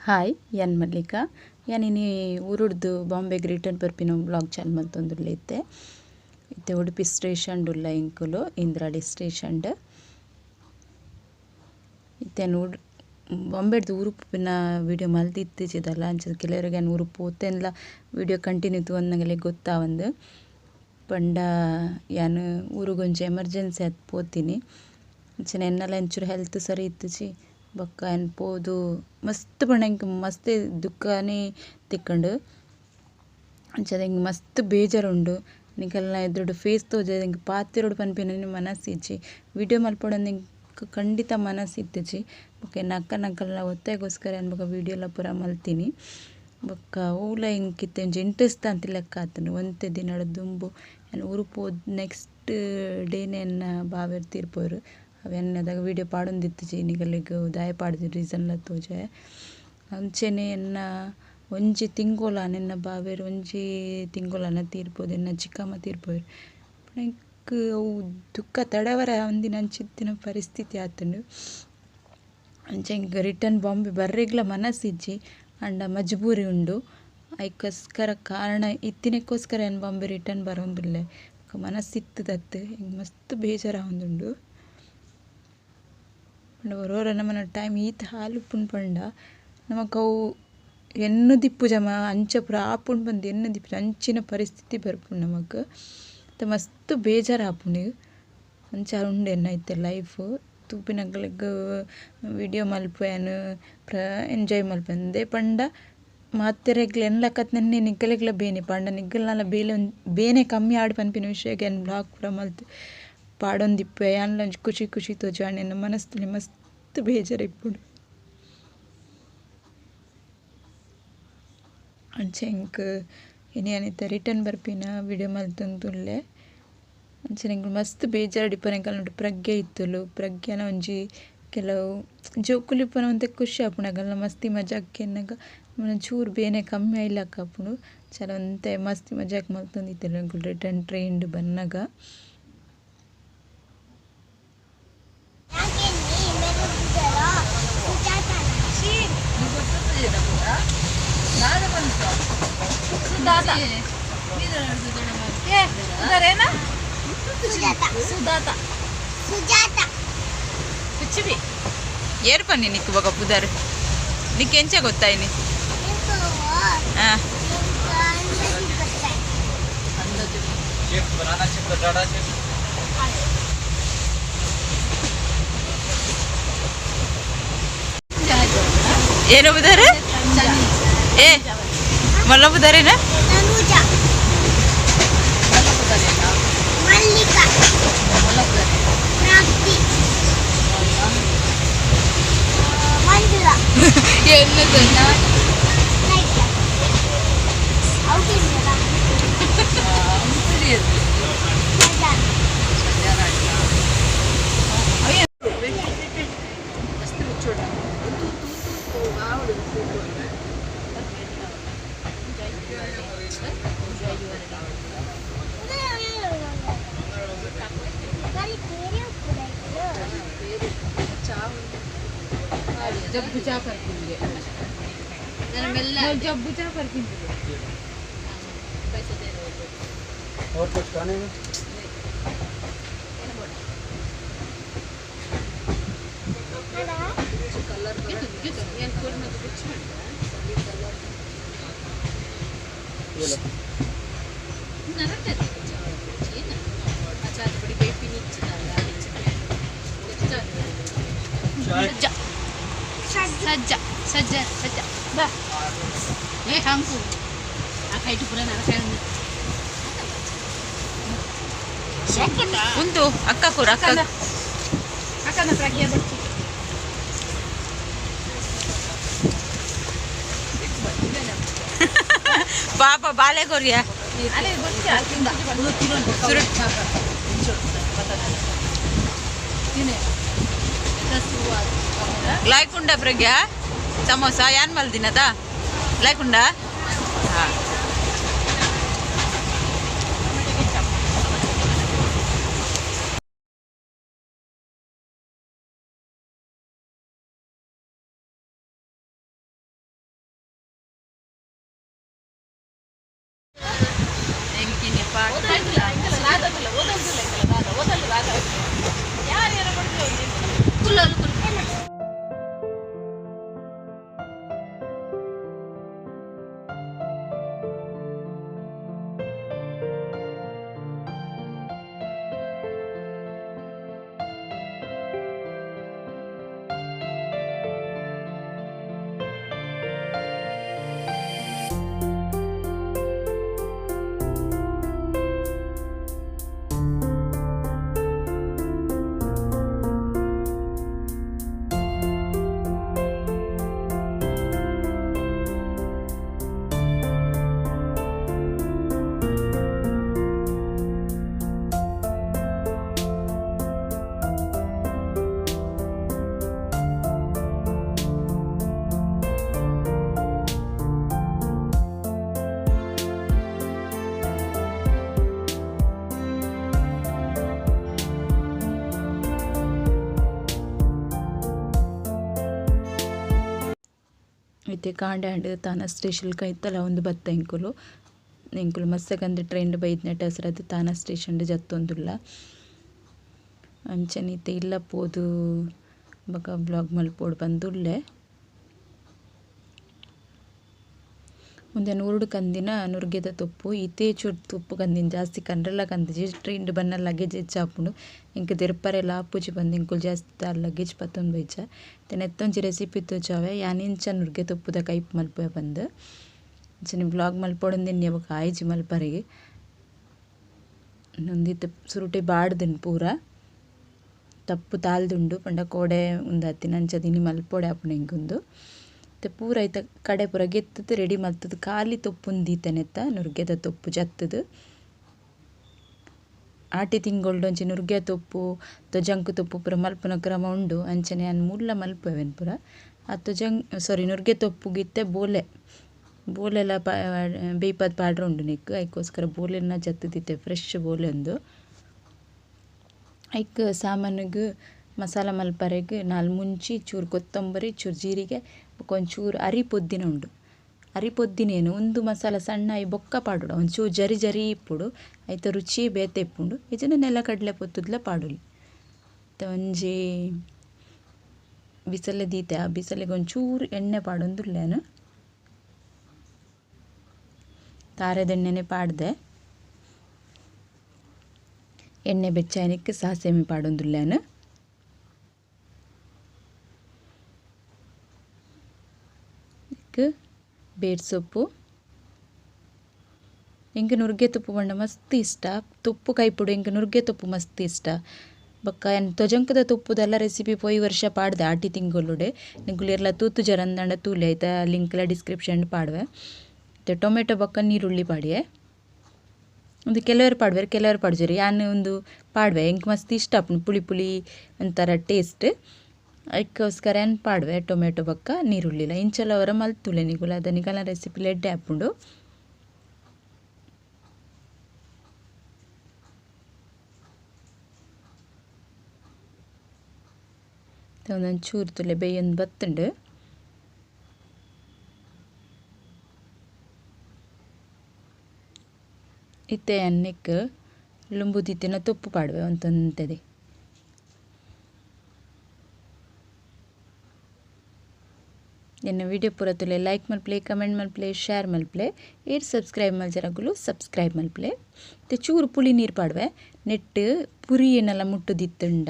Hi ಯಾನ್ Mallika ಯಾನಿನಿ ಊರುಡ್ದು ಬಾಂಬೆಗ್ return ಬರ್ಪಿನ blog ಚಾಲ್ ಮಲ್ತೊಂದುಲ್ಲೆ ಇತ್ತೆ ಉಡುಪಿ ಸ್ಟೇಷನ್ ಉಲ್ಲ ಇಂಕುಲು ಇಂದ್ರಾಳಿ ಸ್ಟೇಷನ್ ಇತ್ತೆನು ಬಾಂಬೆಡ್ದು ಊರು ಪೋಪಿನ ವಿಡಿಯೋ ಮಲ್ತಿತ್ತಿಜಿದಲ್ಲ ಅಂಚ ಕೆಲವರಿಗೆ ಊರು ಪೋತೆನ್ಲ ವಿಡಿಯೋ ಕಂಟಿನ್ಯೂ ತೂವೊಂದಂಗಲೆ ಗೊತ್ತಾವಂದು ಪಂಡ ಯಾನು ಊರುಗೊಂಚು ಎಮರ್ಜೆನ್ಸಿ ಆತ್ ಪೋತೀನಿ ಅಂಚನೆ ಎನ್ನಲ ಎಂಚೂರು ಹೆಲ್ತ್ ಸರಿ ಇತ್ತಿಜಿ ಬೊಕ್ಕ ಏನು ಪೋದು ಮಸ್ತ್ ಪಂಡ ಇಂಕ ಮಸ್ತ್ ದುಃಖನೇ ತಿಕ್ಕಂಡು ಅಂಚದ ಹಿಂಗೆ ಮಸ್ತ್ ಬೇಜಾರುಂಡು ನಿಕಲ್ನ ಎದುರುಡು ಫೇಸ್ ತೋಜದ ಹಿಂಗೆ ಪಾತಿರೋಡು ಪನ್ಪಿನ ಮನಸ್ಸಿಜ್ಜಿ ವಿಡಿಯೋ ಮಲ್ಪೊಡಂದು ಹಿಂಗೆ ಖಂಡಿತ ಮನಸ್ಸಿತ್ತಿಜಿ ಬೊಕ್ಕ ನಕ್ಕಲ್ನ ಒತ್ತಾಯಗೋಸ್ಕರ ಏನು ವಿಡಿಯೋಲ ಪೂರ ಮಲ್ತೀನಿ ಬೊಕ್ಕ ಓಲ ಹಿಂಗಿತ್ತೆ ಒಂಜಿ ಇಂಟ್ರೆಸ್ಟ್ ಅಂತ ಲೆಕ್ಕ ಆತನು ಒಂತೆ ದಿನದ ದುಂಬು ಏನು ಊರು ಪೋದು ನೆಕ್ಸ್ಟ್ ಡೇನೆ ಎನ್ನ ಬಾವೆರ್ ತೀರ್ಪೋರು ಅವೆನ್ನದಾಗ ವಿಡಿಯೋ ಪಾಡೊಂದಿತ್ತಿಜಿ ನಿಗಲಿಗೆ ದಾಯ ಪಾಡ್ದು ರೀಸನ್ಲ ತೋಜೆ ಅಂಚೆನೆ ಎನ್ನ ಒಂಜಿ ತಿಂಗೋಲ ನೆನ್ನ ಬಾವೆರ್ ಒಂಜಿ ತಿಂಗೋಲನ ತೀರ್ಪೋದು ಎನ್ನ ಚಿಕ್ಕಮ್ಮ ತೀರ್ಪೋರು ಇಂಕ್ ಅವು ದುಃಖ ತಡವರ ಒಂದಿನ ಅಂಚಿತ್ತಿನ ಪರಿಸ್ಥಿತಿ ಆತುಂಡು ಅಂಚೆ ಹಿಂಗೆ ರಿಟರ್ನ್ ಬಾಂಬೆ ಬರ್ರೆಗ್ಲ ಮನಸ್ಸಿಜ್ಜಿ ಅಂಡ ಮಜ್ಬೂರಿ ಉಂಡು ಐಕೋಸ್ಕರ ಕಾರಣ ಇತ್ತಿನಕ್ಕೋಸ್ಕರ ಏನು ಬಾಂಬೆ ರಿಟರ್ನ್ ಬರೋಂದುಲ್ಲೆ ಮನಸ್ಸಿತ್ತದತ್ತು ಹಿಂಗೆ ಮಸ್ತ್ ಬೇಜಾರಾವೊಂದುಂಡು ಪಂಡ ಒರೋರ ನಮ್ಮನ ಟೈಮ್ ಈತ ಹಾಲು ಪುನ್ ಪಂಡ ನಮಕ್ ಅವು ಎನ್ನು ದಿಪ್ಪು ಜಮ ಅಂಚ ಪುರ ಆಪುಂಡು ಬಂದು ಎನ್ನು ದಿಪ್ಪು ಅಂಚಿನ ಪರಿಸ್ಥಿತಿ ಬರ್ಪುಂಡು ನಮಕ್ ಮಸ್ತ್ ಬೇಜಾರು ಆಪುಂಡು ಅಂಚ ಉಂಡು ಎನ್ನೈತೆ ಲೈಫ್ ತೂಪಿನಗಳಿಗೆ ವಿಡಿಯೋ ಮಲ್ಪೇನು ಎಂಜಾಯ್ ಮಲ್ಪಂದೆ ಪಂಡ ಮಾತೆರೆಗ್ಲ ಎನ್ಲಕತ್ ನೆನ್ನೆ ನಿಗ್ಗಲೆಗ್ಲ ಬೇನೆ ಪಂಡ ನಿಗ್ಗಲ್ನಲ್ಲ ಬೇನೆ ಕಮ್ಮಿ ಆಡಿ ಪನ್ಪಿನ ವಿಷಯಕ್ಕೆ ಏನು ಬ್ಲಾಗ್ ಪೂರ ಮಲ್ತು ಪಾಡೊಂದಿಪ್ಪೆ ಯಾನ್ಲ ಖುಷಿ ಖುಷಿ ತೋಜಾಣೆ ನನ್ನ ಮನಸ್ಸಲ್ಲಿ ಮಸ್ತ್ ಬೇಜಾರು ಇಪ್ಪುಡು ಅಂಚೆ ಇಂಕ್ ಏನಿತ್ತ ರಿಟರ್ನ್ ಬರ್ಪಿನ ವಿಡಿಯೋ ಮಲ್ತೊಂದುಲ್ಲೆ ಅಂಚೆ ನಂಗೆ ಮಸ್ತ್ ಬೇಜಾರು ಡಿಪ್ಪನ ನೋಡಿ ಪ್ರಜ್ಞೆ ಇತ್ತಲು ಪ್ರಜ್ಞೆನ ಒಂಜಿ ಕೆಲವು ಜೋಕುಲಿಪ್ಪನ ಒಂತೆ ಖುಷಿ ಆಪುಂಡು ಮಸ್ತಿ ಮಜಾಕ್ ಎನ್ನಾಗ ಚೂರು ಬೇನೆ ಕಮ್ಮಿ ಆಯ್ಲಕ್ಕ ಆಪುಂಡು ಚಲ ಒಂತೆ ಮಸ್ತಿ ಮಜಾಕ್ ಮಲ್ತೊಂದಿತ್ತಲು ರಿಟರ್ನ್ ಟ್ರೈನ್ಡ್ ಬನ್ನಾಗ ಏರ್ ಪನ್ನಿ ನಿಕ್ಕು ಬಗ ಪುದರ್ ನಿಕ್ಕೆ ಎಂಚ ಗೊತ್ತಾಯ್ನಿ ಏನು ಬುದಾರೆ ಏ ಮಲ್ಲ ಬುದಾರೇನ जब बुचा कर पींगे जब बुचा कर पींगे पैसे दे रहे और कुछ खाने में कलर ये कोड में कुछ कलर ये लो नरते अच्छा बड़ी बेबी नीचे डाल सज्जा सज्जा सज्जा बा ये हमको आखा itu pura nara saya sokota untu akka kura akka na pragia berci papa bale korea ale berci alkinda turun surut ini लायकुंडा प्रज्ञा समोसा यान मल्दिनदा लायकुंडा हाँ ಐತೆ ಕಾಂಡೆ ಆಂಡ್ ತಾನ ಸ್ಟೇಷನ್ ಕೈತಲ ಒಂದು ಬತ್ತ ಎಂಕುಲು ಮಸ್ಸಗಂದು ಟ್ರೈನ್ ಬೈದ್ನೆಟ್ ಹೆಸರದು ತಾನ ಸ್ಟೇಷನ್ ಜತ್ತೊಂದುಲ್ಲ ಅಂಚನೀತೆ ಇಲ್ಲ ಪೋದು ಬಕ ಬ್ಲಾಗ್ ಮಲ್ಪೋಡು ಬಂದುಲ್ಲೆ ಮುಂದೆ ನೂರುಡು ಕಂದಿನ ನುರ್ಗೆದ ತೊಪ್ಪು ಇತೇ ಚೂರು ತುಪ್ಪು ಕಂದಿನ ಜಾಸ್ತಿ ಕಂಡ್ರೆಲ್ಲ ಕಂದಿಜಿ ಟ್ರೈನ್ ಬನ್ನ ಲಗೇಜ್ ಹೆಚ್ಚಾಪುಂಡು ಇಂಕ ದೆರ್ಪರೆಲ್ಲ ಆಪುಜಿ ಬಂದು ಇಂಕುಲು ಜಾಸ್ತಿ ಆ ಲಗೇಜ್ ಪತ್ತೊಂದು ಬೈಚ ನೆತ್ತೊಂಜಿ ರೆಸಿಪಿ ತೋಜಾವೆ ಯಾನಿಂಚ ನುರ್ಗೆ ತೊಪ್ಪುದ ಕೈಪ್ ಮಲ್ಪೆ ಬಂದು ಅಂಚನೆ ಬ್ಲಾಗ್ ಮಲ್ಪೊಡೊಂದಿನ ಯಾವಾಗ ಆಯ್ಜಿ ಮಲ್ಪರೆಗೆ ನೊಂದಿತ್ತು ಸುರುಟೆ ಬಾಡ್ದನ್ ಪೂರ ತಪ್ಪು ತಾಳ್ದುಂಡು ಪಂಡ ಕೋಡೆ ಉಂದಾತಿನ ಅಂಚದಿನಿ ಮಲ್ಪೊಡೆ ಆಪುಂಡು ಇಂಕೊಂದು ಪೂರ ಐತ ಕಡೆ ಪೂರ ಗೆತ್ತದು ರೆಡಿ ಮಲ್ತದು ಖಾಲಿ ತೊಪ್ಪುಂದು ದೀತನೆತ್ತ ನುರ್ಗೆದ ತೊಪ್ಪು ಜತ್ತದು ಆಟಿ ತಿಂಗೊಳ್ಡೊಂಚಿ ನುರ್ಗೆ ತೊಪ್ಪು ತೊಜಂಕು ತೊಪ್ಪು ಪೂರ ಮಲ್ಪುನ ಕ್ರಮ ಉಂಡು ಅಂಚನೆ ಅನ್ ಮುಲ್ಲ ಮಲ್ಪವೆನ್ ಪೂರ ಆ ನುರ್ಗೆ ತೊಪ್ಪುಗಿತ್ತೆ ಬೋಲೆಲ್ಲ ಬೇಯ್ಪದ ಪಾಡ್ರೆ ಉಂಡು ನೆಕ್ಕು ಅದಕ್ಕೋಸ್ಕರ ಬೋಲೆನ ಜತ್ತದಿತ್ತೆ ಫ್ರೆಶ್ ಬೋಲೆ ಒಂದು ಐಕ್ ಸಾಮಾನಿಗೆ ಮಸಾಲ ಮಲ್ಪರೆಗೆ ನಾಲ್ ಮುಂಚಿ ಚೂರು ಕೊತ್ತಂಬರಿ ಚೂರು ಜೀರಿಗೆ ಒಂಚೂರು ಅರಿಪೊದ್ದಿನ ಉಂಡು ಅರಿಪೊದ್ದಿನೇನು ಒಂದು ಮಸಾಲ ಸಣ್ಣ ಬೊಕ್ಕ ಪಾಡುಡ ಒಂಚೂರು ಜರಿ ಜರಿ ಇಪ್ಪುಡು ಐತ ರುಚಿ ಬೇತೆ ಇಪ್ಪುಂಡು ಇಜನ ನೆಲಕಡಲೆ ಪೊತ್ತುದ್ಲ ಪಾಡುಲಿ ಒಂಜಿ ಬಿಸಲೆ ದೀತೆ ಆ ಬಿಸಲೆಗೆ ಒಂಚೂರು ಎಣ್ಣೆ ಪಾಡೊಂದುಲ್ಲೇನು ತಾರೆದೆಣ್ಣೆನೆ ಪಾಡ್ದೆ ಎಣ್ಣೆ ಬೆಚ್ಚಾಯನಿಕ್ಕೆ ಸಾಸೆಮಿ ಪಾಡೊಂದುಲ್ಲೇನು ಬೇಡ್ ಸೊಪ್ಪು ಎಂಗೆ ನುರ್ಗೆ ತುಪ್ಪು ಬಂಡ ಮಸ್ತ್ ಇಷ್ಟ ತುಪ್ಪು ಕೈಪುಡು ಎಂಗೆ ನುರ್ಗೆ ತುಪ್ಪು ಮಸ್ತ್ ಇಷ್ಟ ಬೊಕ್ಕ ತೊಜಂಕದ ತುಪ್ಪುದೆಲ್ಲ ರೆಸಿಪಿ ಪೋಯಿ ವರ್ಷ ಪಾಡ್ದೆ ಆಟಿ ತಿಂಗೊಳ್ಳುಡೆ ನಿಂಗುಲೆರ್ಲ ತೂತು ಜರಂದಂಡ ತೂಲೆ ಐತ ಲಿಂಕ್ಲ ಡಿಸ್ಕ್ರಿಪ್ಷನ್ ಪಾಡ್ವೆ ಮತ್ತು ಟೊಮೆಟೊ ಬೊಕ್ಕ ನೀರುಳ್ಳಿ ಪಾಡಿಯೆ ಒಂದು ಕೆಲವರು ಪಾಡ್ವೇರು ಕೆಲವರು ಪಾಡ್ಜೇರಿ ಯಾನು ಒಂದು ಪಾಡ್ವೆ ಎಂಗೆ ಮಸ್ತ್ ಇಷ್ಟ ಆಪುಂಡು ಪುಳಿ ಪುಳಿ ಒಂಥರ ಟೇಸ್ಟ್ ಅದಕ್ಕೋಸ್ಕರ ಏನು ಪಾಡ್ವೆ ಟೊಮೆಟೊ ಬೊಕ್ಕ ನೀರುಳ್ಳಿಲ ಇಂಚಲ ಅವರ ಮಲ್ತುಲೆ ನಿಗುಲ ಅದ ನಿಗಲ ರೆಸಿಪಿ ಲೆಡ್ಡೆ ಆಪುಂಡು ಒಂದೊಂದು ಚೂರು ತುಲೆ ಬೇಯೊಂದು ಬತ್ತುಂಡು ಇತ್ತೆ ಅನ್ನಕ್ಕೆ ಲುಂಬು ದಿತ್ತಿನ ತುಪ್ಪು ಪಾಡ್ವೆ ಒಂತೊಂದದೆ ಎನ್ನ ವಿಡಿಯೋ ಪೂರ ತುಲೆ ಲೈಕ್ ಮಲ್ಪ್ಲೆ ಕಮೆಂಟ್ ಮಲ್ಪ್ಲೆ ಶೇರ್ ಮಲ್ಪ್ಲೆ ಏರ್ ಸಬ್ಸ್ಕ್ರೈಬ್ ಮಲ್ಜರಗುಲು ಸಬ್ಸ್ಕ್ರೈಬ್ ಮಲ್ಪ್ಲೆ ಮತ್ತು ಚೂರು ಪುಳಿ ನೀರು ಪಾಡ್ವೆ ನೆಟ್ಟು ಪುರಿ ಏನೆಲ್ಲ ಮುಟ್ಟುದಿತ್ತುಂಡ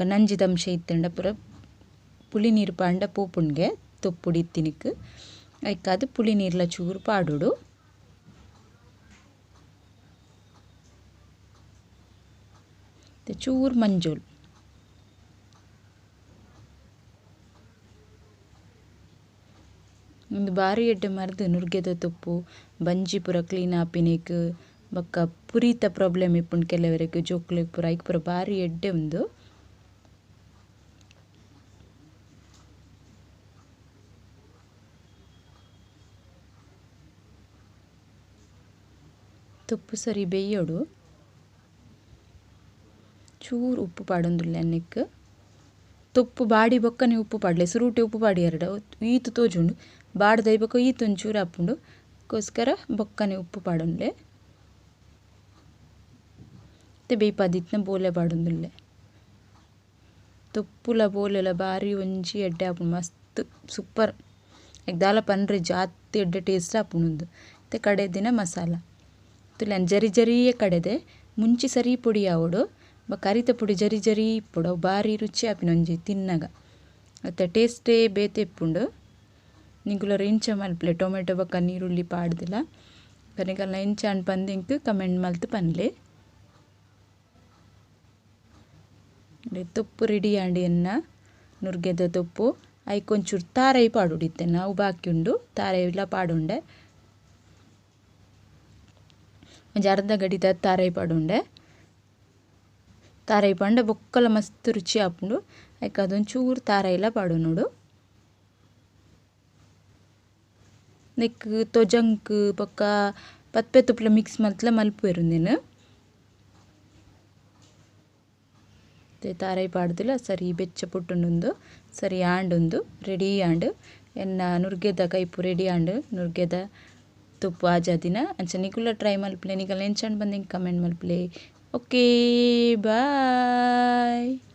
ನಂಜಿದಂಶ ಇತ್ತುಂಡ ಪೂರ ಪುಳಿ ನೀರು ಪಾಂಡ ಪೋಪುಣ್ಗೆ ತೊಪ್ಪುಡಿ ಇತ್ತಿನಿಕ್ ಐಕಾದು ಪುಳಿ ನೀರ್ಲ ಚೂರು ಪಾಡುಡು ಚೂರು ಮಂಜೋಳು ಒಂದು ಬಾರಿ ಎಡ್ಡೆ ಮರ್ದು ನುರ್ಗೆದ ತುಪ್ಪು ಬಂಜಿ ಪೂರ ಕ್ಲೀನ್ ಆಪಿನೇಕ್ ಬೊಕ್ಕ ಪುರಿತ ಪ್ರಾಬ್ಲಮ್ ಇಪ್ಪುಂಡು ಕೆಲವರೆಗೆ ಜೋಕ್ಲೆಗ್ ಪೂರ ಐಕ್ ಪೂರ ಬಾರಿ ಎಡ್ಡೆ ಉಂದು ತುಪ್ಪು ಸರಿ ಬೇಯೋಡು ಚೂರು ಉಪ್ಪು ಪಾಡೊಂದುಲ್ಲೆ ಅನ್ನಕ್ಕೆ ತುಪ್ಪು ಬಾಡಿ ಬೊಕ್ಕನೆ ಉಪ್ಪು ಪಾಡ್ಲೆ ಸುರುಟೆ ಉಪ್ಪು ಪಾಡಿ ಎರಡು ಈತು ತೋಜುಂಡು ಬಾಡ್ದೈ ಬೊಕ್ಕ ಈತು ಒಂಚೂರು ಆಪುಂಡು ಅದಕ್ಕೋಸ್ಕರ ಬೊಕ್ಕನೆ ಉಪ್ಪು ಪಾಡೊಂಡ್ಲೆ ಮತ್ತೆ ಬೇಯ್ಪದಿತ್ನ ಬೋಲೆ ಪಾಡೊಂದುಲ್ಲೆ ತುಪ್ಪುಲ ಬೋಲೆಲ ಬಾರಿ ಒಂಜಿ ಎಡ್ಡೆ ಆಪುಂಡು ಮಸ್ತ್ ಸೂಪರ್ ದಾಲ ಪನ್ರೆ ಜಾತಿ ಎಡ್ಡೆ ಟೇಸ್ಟ್ ಆಪುಂಡು ಮತ್ತೆ ಕಡೆ ದಿನ ಮಸಾಲ ತುಲೆ ಜರಿ ಜರಿಯೇ ಕಡೆದೆ ಮುಂಚಿ ಸರಿ ಪುಡಿ ಆವಡು ಕರಿತ ಪುಡಿ ಜರಿ ಜರಿ ಇಪ್ಪುಡು ಬಾರಿ ರುಚಿ ಆಪಿನ ಒಂಜಿ ತಿನ್ನಗ ಮತ್ತು ಟೇಸ್ಟೇ ಬೇತೆ ಇಪ್ಪುಂಡು ನಿಗುಲರು ಇಂಚ ಮಲ್ಪಲೆ ಟೊಮೆಟೊ ಬೊಕ್ಕ ನೀರುಳ್ಳಿ ಪಾಡ್ದಿಲ್ಲ ಕನಿಕಲ್ನ ಇಂಚ ಅನ್ ಪಂದಿಂಕ್ ಕಮೆಂಟ್ ಮಲ್ತು ಪನ್ಲೆ ತುಪ್ಪು ರೆಡಿ ಆಂಡಿ ಅನ್ನ ನುರ್ಗೆದ ತುಪ್ಪು ಐಕೊಂಚೂರು ತಾರೈ ಪಾಡುಡಿತ್ತೆ ನಾವು ಬಾಕಿ ಉಂಡು ತಾರೈ ಇಲ್ಲ ಪಾಡುಂಡೆ ಒಂಜಿ ಅರ್ಧ ಗಡಿದ ತಾರೈ ಪಾಡುಂಡೆ ತಾರೈ ಪಂಡ ಬೊಕ್ಕಲ ಮಸ್ತ್ ರುಚಿ ಆಪುಂಡು ಐಕೆ ಅದೊಂದು ಚೂರು ತಾರೈಲ ಪಾಡು ನೋಡು ನೆಕ್ ತೊಜಂಕ್ ಬೊಕ್ಕ ಪತ್ಪೆ ತುಪ್ಪಲ ಮಿಕ್ಸ್ ಮಲ್ತಲ ಮಲ್ಪುವೆರು ನೀನು ತಾರೈ ಪಾಡ್ದಿಲ್ಲ ಸರಿ ಬೆಚ್ಚ ಪುಟ್ಟುಂಡು ಸರಿ ಆಂಡೊಂದು ರೆಡಿ ಆಂಡ್ ಎನ್ನ ನುರ್ಗೆದ ಕೈಪು ರೆಡಿ ಆಂಡ್ ನುರ್ಗೆದ ತುಪ್ಪು ಆಜಾದಿನ ಅಂಚ ನಿಕುಲ ಟ್ರೈ ಮಲ್ಪಲೆ ನಿಕಲ್ ಎಂಚಾಂಡ್ ಬಂದು ಕಮೆಂಟ್ ಮಲ್ಪಲೆ. Okay bye.